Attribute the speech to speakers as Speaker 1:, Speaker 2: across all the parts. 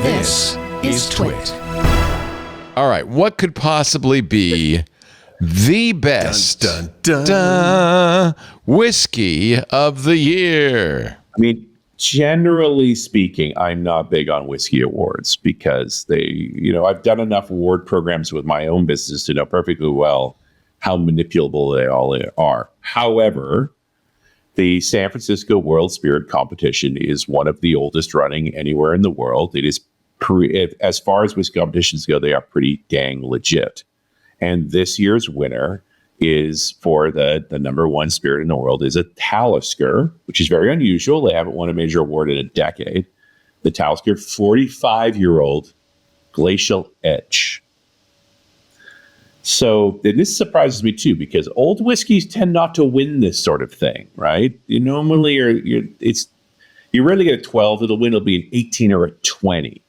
Speaker 1: This is TWiT.
Speaker 2: All right, what could possibly be the best whiskey of the year?
Speaker 3: I mean, generally speaking, I'm not big on whiskey awards because I've done enough award programs with my own business to know perfectly well how manipulable they all are. However, the San Francisco World Spirit Competition is one of the oldest running anywhere in the world. It is, as far as whiskey competitions go, they are pretty dang legit. And this year's winner is for the number one spirit in the world is a Talisker, which is very unusual. They haven't won a major award in a decade. The Talisker 45-year-old Glacial Edge. So this surprises me too, because old whiskeys tend not to win this sort of thing, right? You normally you rarely get a 12. It'll win. It'll be an 18 or a 20,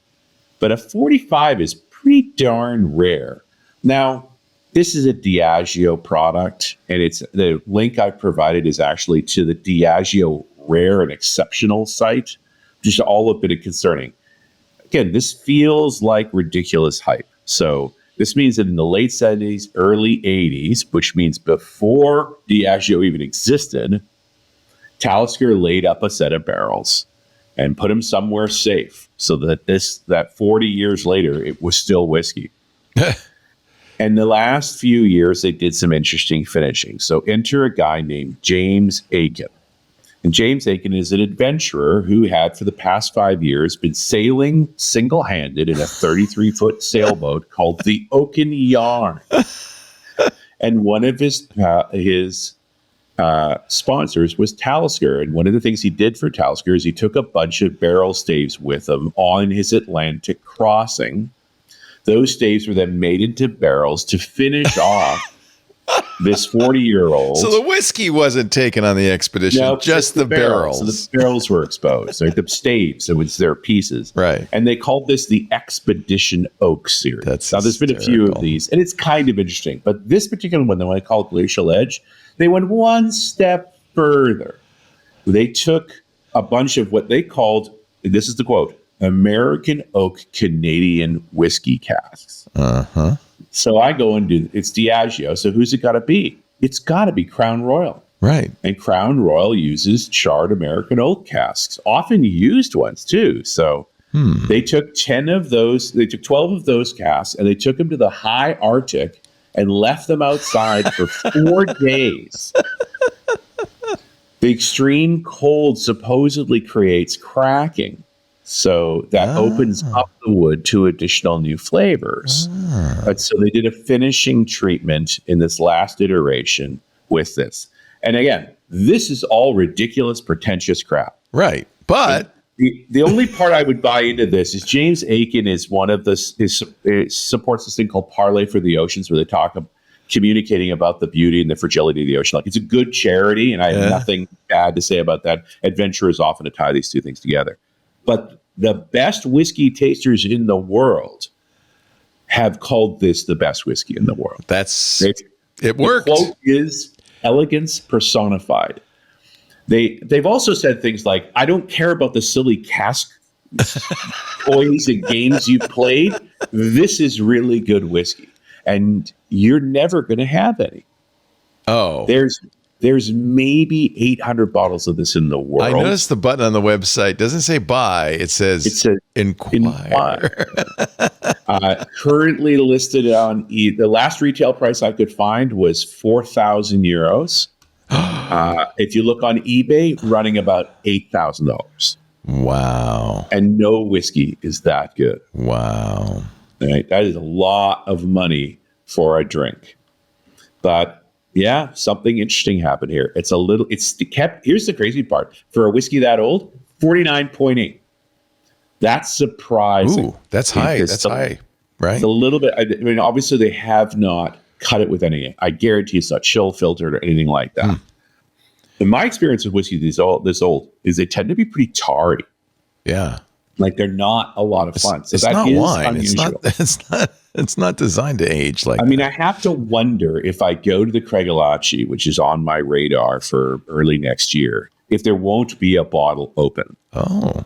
Speaker 3: but a 45 is pretty darn rare. Now, this is a Diageo product, and it's the link I've provided is actually to the Diageo Rare and Exceptional site, which is all a bit concerning. Again, this feels like ridiculous hype. So this means that in the late 70s, early 80s, which means before Diageo even existed, Talisker laid up a set of barrels and put them somewhere safe so that 40 years later, it was still whiskey. And the last few years, they did some interesting finishing. So enter a guy named James Aiken. And James Aiken is an adventurer who had, for the past 5 years, been sailing single-handed in a 33-foot sailboat called the Oaken Yarn. And one of his sponsors was Talisker. And one of the things he did for Talisker is he took a bunch of barrel staves with him on his Atlantic crossing. Those staves were then made into barrels to finish off this 40-year-old.
Speaker 2: So the whiskey wasn't taken on the expedition,
Speaker 3: no,
Speaker 2: just the barrels.
Speaker 3: So the barrels were exposed, right? The staves, so it's their pieces.
Speaker 2: Right.
Speaker 3: And they called this the Xpedition Oak series.
Speaker 2: That's
Speaker 3: now, there's been a few of these, and it's kind of interesting. But this particular one, the one I call Glacial Edge, they went one step further. They took a bunch of what they called, this is the quote, American oak Canadian whiskey casks.
Speaker 2: Uh-huh.
Speaker 3: So I go and do, it's Diageo. So who's it got to be? It's got to be Crown Royal.
Speaker 2: Right.
Speaker 3: And Crown Royal uses charred American oak casks, often used ones too. So they took 10 of those, they took 12 of those casks, and they took them to the high Arctic and left them outside for 4 days. The extreme cold supposedly creates cracking. So that opens up the wood to additional new flavors. But so they did a finishing treatment in this last iteration with this. And again, this is all ridiculous, pretentious crap.
Speaker 2: Right. But
Speaker 3: the only part I would buy into this is James Aiken is one of the supports this thing called Parlay for the Oceans, where they talk about communicating about the beauty and the fragility of the ocean. Like, it's a good charity, and I have nothing bad to say about that. Adventurers often to tie these two things together. But the best whiskey tasters in the world have called this the best whiskey in the world.
Speaker 2: It worked.
Speaker 3: The quote is elegance personified. They've also said things like, I don't care about the silly cask toys and games you played. This is really good whiskey, and you're never going to have any. Oh, there's maybe 800 bottles of this in the world.
Speaker 2: I noticed the button on the website doesn't say buy. It says inquire.
Speaker 3: Currently listed on the last retail price I could find was 4,000 euros. If you look on eBay, running about $8,000.
Speaker 2: Wow.
Speaker 3: And no whiskey is that good.
Speaker 2: Wow.
Speaker 3: Right? That is a lot of money for a drink. But yeah, something interesting happened here. Here's the crazy part. For a whiskey that old, 49.8. That's surprising.
Speaker 2: Ooh, that's high. That's high, right?
Speaker 3: It's a little bit. I mean, obviously they have not cut it with anything. I guarantee it's not chill filtered or anything like that. In my experience with whiskey this old is they tend to be pretty tarry.
Speaker 2: Yeah.
Speaker 3: Like, they're not a lot of fun. So
Speaker 2: it's
Speaker 3: that
Speaker 2: not
Speaker 3: is
Speaker 2: wine.
Speaker 3: unusual.
Speaker 2: It's not designed to age like
Speaker 3: I mean, I have to wonder if I go to the Craigellachie, which is on my radar for early next year, if there won't be a bottle open.
Speaker 2: Oh.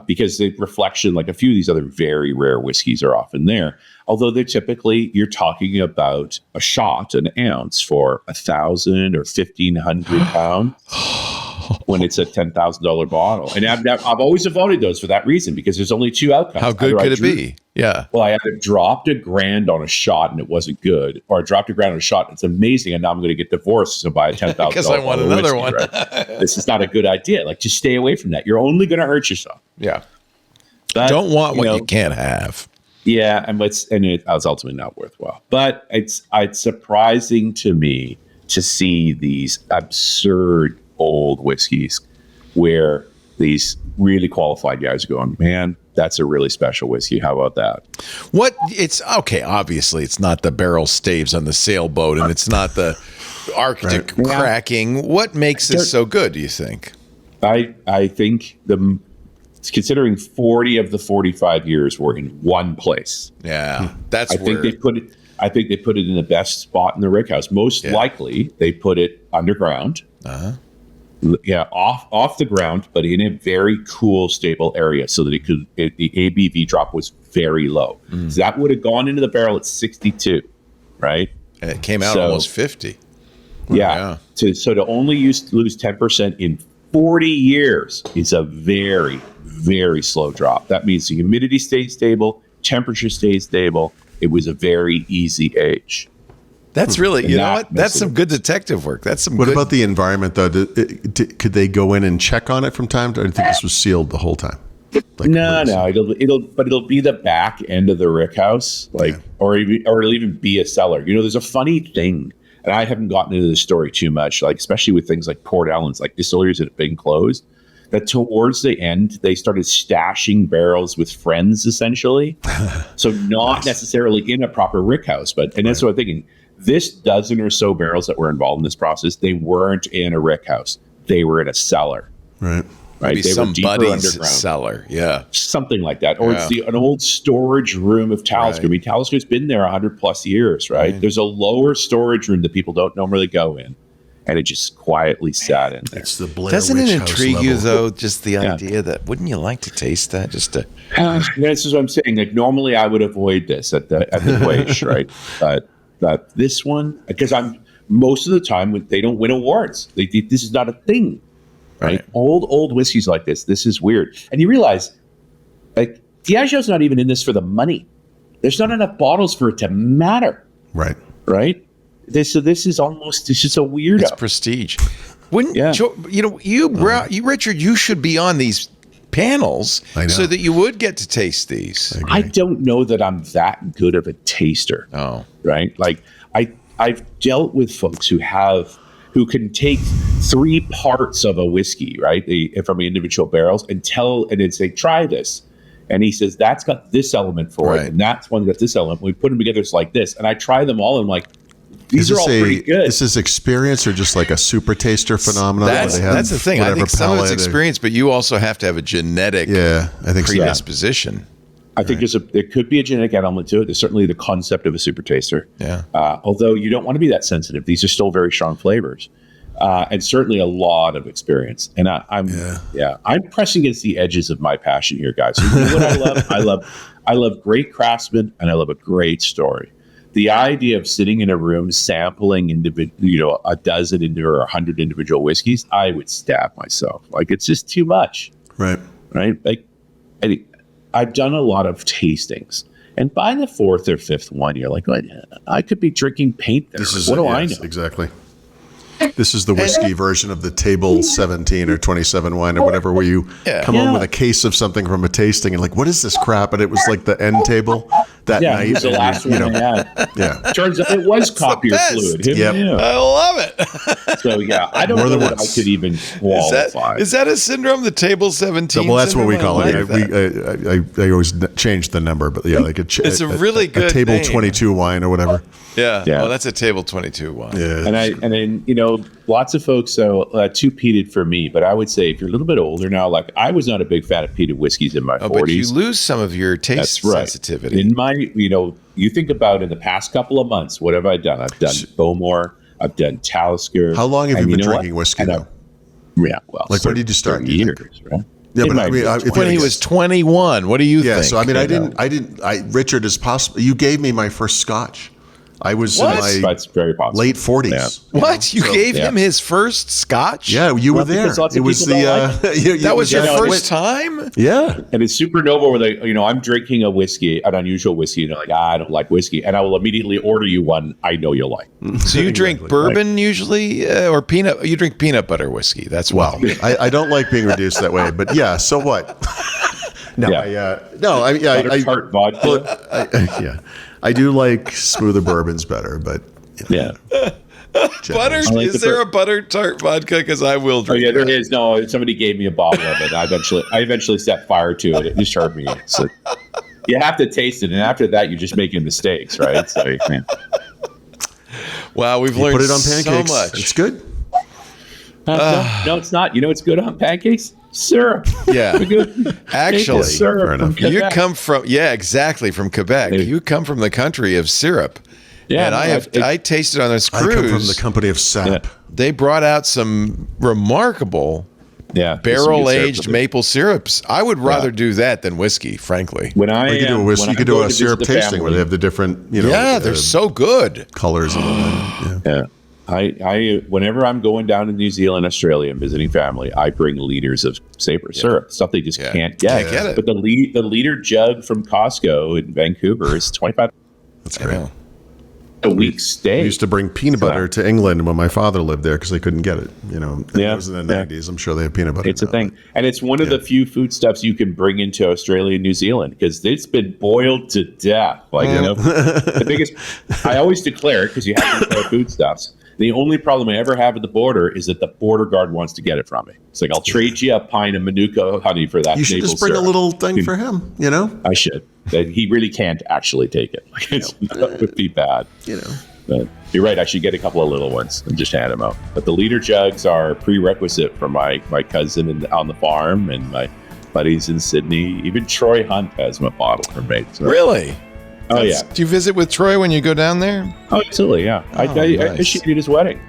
Speaker 3: because the reflection, like a few of these other very rare whiskeys, are often there. Although they're typically, you're talking about a shot, an ounce, for 1,000 or 1,500 pounds when it's a $10,000 bottle. And I've always avoided those for that reason, because there's only two outcomes.
Speaker 2: How good could it be? Yeah.
Speaker 3: Well, I either dropped $1,000 on a shot and it wasn't good, or I dropped $1,000 on a shot and it's amazing, and now I'm going to get divorced and buy a $10,000
Speaker 2: because I want another one.
Speaker 3: Right? This is not a good idea. Like, just stay away from that. You're only going to hurt yourself.
Speaker 2: Yeah.
Speaker 3: But,
Speaker 2: don't want what you can't have.
Speaker 3: Yeah, and it was ultimately not worthwhile. But it's surprising to me to see these absurd old whiskeys where these really qualified guys are going, man, that's a really special whiskey. How about that?
Speaker 2: What it's okay. Obviously, it's not the barrel staves on the sailboat, and it's not the Arctic cracking. What makes this so good, do you think?
Speaker 3: I think considering 40 of the 45 years were in one place.
Speaker 2: Yeah, that's.
Speaker 3: I think they put it in the best spot in the rickhouse. Most likely, they put it underground. Yeah, off the ground, but in a very cool, stable area, so that the ABV drop was very low. So that would have gone into the barrel at 62, right?
Speaker 2: And it came out almost 50.
Speaker 3: Yeah. So to only lose 10% in 40 years is a very, very slow drop. That means the humidity stays stable, temperature stays stable. It was a very easy age.
Speaker 2: That's really, you know what? That's some good detective work. That's some.
Speaker 4: What about the environment, though? Could they go in and check on it from time to time? I think this was sealed the whole time. Like,
Speaker 3: no. It'll be the back end of the rickhouse, or it'll even be a cellar. You know, there's a funny thing, and I haven't gotten into the story too much, like especially with things like Port Ellens, like distilleries that have been closed. That towards the end, they started stashing barrels with friends, essentially. So not necessarily in a proper rickhouse, and that's what I'm thinking. This dozen or so barrels that were involved in this process, they weren't in a rickhouse. They were in a cellar.
Speaker 4: Right.
Speaker 2: Maybe
Speaker 3: they were deeper
Speaker 2: somebody's
Speaker 3: underground.
Speaker 2: Cellar. Yeah.
Speaker 3: Something like that. Or it's an old storage room of Talisker. Right. I mean, Talisker's been there 100 plus years, right? There's a lower storage room that people don't normally go in. And it just quietly sat in there.
Speaker 4: It's the Blair
Speaker 2: Doesn't
Speaker 4: Witch
Speaker 2: it
Speaker 4: House
Speaker 2: intrigue
Speaker 4: level.
Speaker 2: you, though, just the idea that, wouldn't you like to taste that? Just to...
Speaker 3: This is what I'm saying. Like, normally I would avoid this at the Glacial, right? But this one, because most of the time they don't win awards. This is not a thing, right? Old whiskeys like this is weird. And you realize, like, Diageo's not even in this for the money. There's not enough bottles for it to matter.
Speaker 4: Right.
Speaker 3: This is almost, it's just a weirdo.
Speaker 2: It's prestige. Wouldn't you, Richard, you should be on these panels so that you would get to taste these.
Speaker 3: I don't know that I'm that good of a taster.
Speaker 2: Oh.
Speaker 3: Right? Like, I've dealt with folks who can take 3 parts of a whiskey, right? From individual barrels and then say, try this. And he says, that's got this element for it. And that's one that's this element. We put them together, it's like this. And I try them all and I'm like, these are all pretty good.
Speaker 4: Is this experience or just like a super taster phenomenon?
Speaker 2: That's the thing. I think some of it's experience, but you also have to have a genetic predisposition.
Speaker 3: I think there could be a genetic element to it. There's certainly the concept of a super taster.
Speaker 2: Yeah.
Speaker 3: Although you don't want to be that sensitive. These are still very strong flavors. And certainly a lot of experience. And I'm pressing against the edges of my passion here, guys. You know what I love? I love great craftsmen and I love a great story. The idea of sitting in a room sampling a dozen or 100 individual whiskeys, I would stab myself. Like, it's just too much.
Speaker 4: Right.
Speaker 3: Like, I've done a lot of tastings, and by the 4th or 5th one, you're like, what? I could be drinking paint there. What do I know?
Speaker 4: Exactly. This is the whiskey version of the table 17 or 27 wine or whatever, where you come home with a case of something from a tasting and like, what is this crap? And it was like the end table that night.
Speaker 3: It was the last one I had.
Speaker 4: Yeah.
Speaker 3: Turns out it was copier fluid.
Speaker 4: Yep.
Speaker 2: I love it.
Speaker 3: So, I don't know that I could even qualify.
Speaker 2: Is that a syndrome, the table 17?
Speaker 4: Well, that's what we call it. I always change the number, but like
Speaker 2: it's a really good
Speaker 4: table
Speaker 2: name.
Speaker 4: 22 wine or whatever.
Speaker 2: Yeah. Oh, that's a table 22 wine.
Speaker 4: Yeah.
Speaker 3: And then lots of folks too peated for me, but I would say if you're a little bit older now, like I was not a big fan of peated whiskeys in my 40s.
Speaker 2: But you lose some of your taste sensitivity.
Speaker 3: In my, you think about in the past couple of months, what have I done? I've done Bowmore, I've done Talisker.
Speaker 4: How long have you been drinking whiskey though?
Speaker 3: Yeah, well,
Speaker 4: like when did you start?
Speaker 3: 30 years, right?
Speaker 4: Yeah, but I mean,
Speaker 2: when he was 21. What do you think?
Speaker 4: Yeah, so I mean, Richard is possible. You gave me my first scotch. I was in my
Speaker 3: That's very possible.
Speaker 4: late 40s.
Speaker 2: Yeah. What? You gave him his first scotch?
Speaker 4: Yeah, you were there.
Speaker 3: It was
Speaker 2: that was your first time?
Speaker 4: Yeah.
Speaker 3: And it's super noble where they, I'm drinking a whiskey, an unusual whiskey, and they're like, I don't like whiskey. And I will immediately order you one I know you'll like.
Speaker 2: So you drink bourbon usually or peanut? You drink peanut butter whiskey. That's
Speaker 4: well. I don't like being reduced that way, but yeah, so what?
Speaker 3: Tart vodka.
Speaker 4: I do like smoother bourbons better, but
Speaker 2: butter? Is there a butter tart vodka? Because I will drink.
Speaker 3: Oh yeah, there is. No, somebody gave me a bottle of it. I eventually set fire to it. It just hurt me. So you have to taste it, and after that, you're just making mistakes, right? So, man.
Speaker 2: Wow, we've learned
Speaker 4: put it on pancakes.
Speaker 2: So much.
Speaker 4: It's good.
Speaker 3: No, it's not. You know what's good on pancakes? Syrup.
Speaker 2: Yeah. Actually,
Speaker 3: syrup.
Speaker 2: You come from exactly, from Quebec. You come from the country of syrup. Yeah, and I tasted on this cruise.
Speaker 4: I come from the company of sap.
Speaker 2: Yeah. They brought out some remarkable barrel-aged maple syrups. I would rather do that than whiskey, frankly.
Speaker 4: You could do a syrup tasting where they have the different,
Speaker 2: they're so good.
Speaker 4: Colors and all that.
Speaker 3: Yeah. I whenever I'm going down to New Zealand, Australia, and visiting family, I bring liters of syrup, stuff they just can't get.
Speaker 2: Can't get it.
Speaker 3: But the liter jug from Costco in Vancouver is $25.
Speaker 2: That's great.
Speaker 3: A week stay.
Speaker 4: We used to bring peanut butter to England when my father lived there because they couldn't get it. It was in the 90s. I'm sure they have peanut butter.
Speaker 3: It's a thing, and it's one of the few foodstuffs you can bring into Australia and New Zealand because it's been boiled to death. The biggest. I always declare it because you have to declare foodstuffs. The only problem I ever have at the border is that the border guard wants to get it from me. It's like, I'll trade you a pint of Manuka honey for that.
Speaker 4: You should just bring a little thing for him, I
Speaker 3: should. He really can't actually take it. That would be bad. But you're right. I should get a couple of little ones and just hand them out. But the liter jugs are prerequisite for my cousin on the farm and my buddies in Sydney. Even Troy Hunt has a bottle for me. So.
Speaker 2: Really?
Speaker 3: Oh, yeah.
Speaker 2: Do you visit with Troy when you go down there?
Speaker 3: Oh, absolutely, yeah. I officiated his wedding.